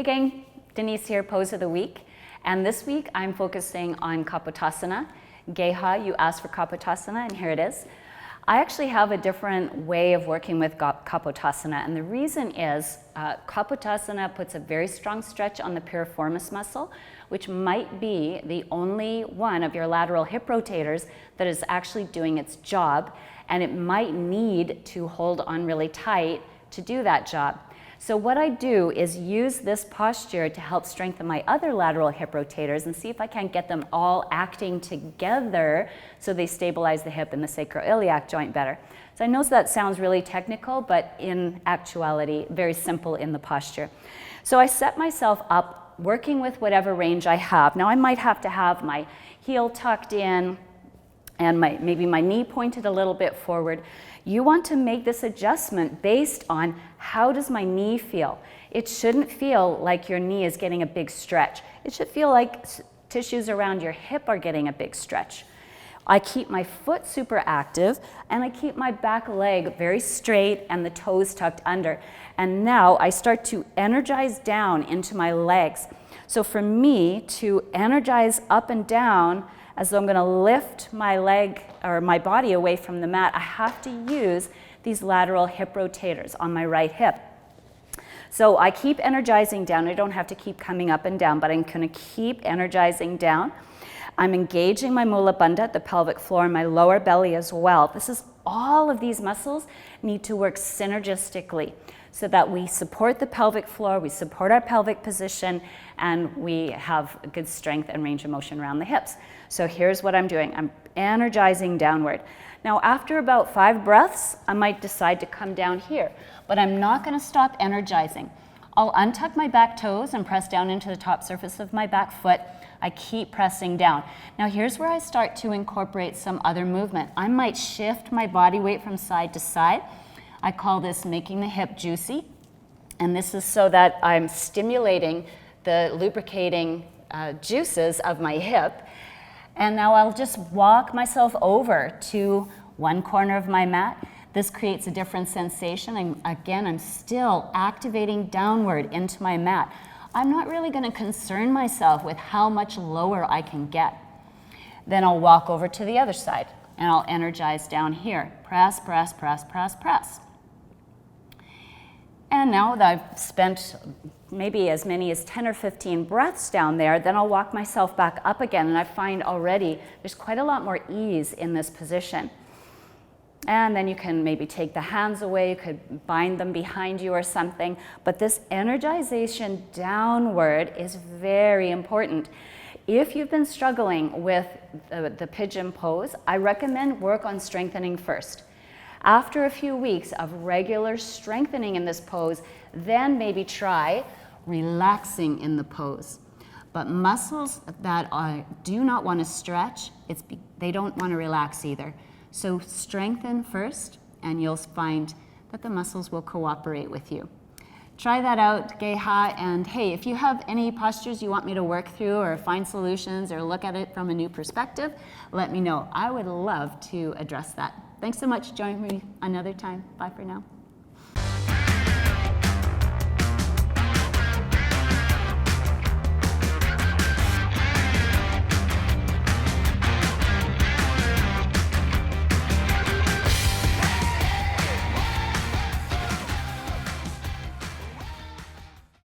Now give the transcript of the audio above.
Hey gang, Denise here, pose of the week. And this week I'm focusing on Kapotasana. Geha, you asked for Kapotasana and here it is. I actually have a different way of working with Kapotasana, and the reason is Kapotasana puts a very strong stretch on the piriformis muscle, which might be the only one of your lateral hip rotators that is actually doing its job, and it might need to hold on really tight to do that job. So what I do is use this posture to help strengthen my other lateral hip rotators and see if I can't get them all acting together so they stabilize the hip and the sacroiliac joint better. So I know that sounds really technical, but in actuality, very simple in the posture. So I set myself up working with whatever range I have. Now I might have to have my heel tucked in and maybe my knee pointed a little bit forward. You want to make this adjustment based on how does my knee feel. It shouldn't feel like your knee is getting a big stretch. It should feel like tissues around your hip are getting a big stretch. I keep my foot super active and I keep my back leg very straight and the toes tucked under. And now I start to energize down into my legs. So for me to energize up and down, as though I'm going to lift my leg or my body away from the mat, I have to use these lateral hip rotators on my right hip. So I keep energizing down. I don't have to keep coming up and down, but I'm going to keep energizing down. I'm engaging my mula bandha, the pelvic floor, and my lower belly as well. All of these muscles need to work synergistically so that we support the pelvic floor, we support our pelvic position, and we have good strength and range of motion around the hips. So here's what I'm doing. I'm energizing downward. Now after about 5 breaths, I might decide to come down here, but I'm not going to stop energizing. I'll untuck my back toes and press down into the top surface of my back foot. I keep pressing down. Now here's where I start to incorporate some other movement. I might shift my body weight from side to side. I call this making the hip juicy. And this is so that I'm stimulating the lubricating juices of my hip. And now I'll just walk myself over to one corner of my mat. This creates a different sensation. And again, I'm still activating downward into my mat. I'm not really going to concern myself with how much lower I can get. Then I'll walk over to the other side and I'll energize down here. Press, press, press, press, press. And now that I've spent maybe as many as 10 or 15 breaths down there, then I'll walk myself back up again, and I find already there's quite a lot more ease in this position. And then you can maybe take the hands away, you could bind them behind you or something, but this energization downward is very important. If you've been struggling with the pigeon pose, I recommend work on strengthening first. After a few weeks of regular strengthening in this pose, then maybe try relaxing in the pose. But muscles that do not want to stretch, they don't want to relax either. So strengthen first, and you'll find that the muscles will cooperate with you. Try that out, Geha, and hey, if you have any postures you want me to work through or find solutions or look at it from a new perspective, let me know. I would love to address that. Thanks so much. Join me another time. Bye for now.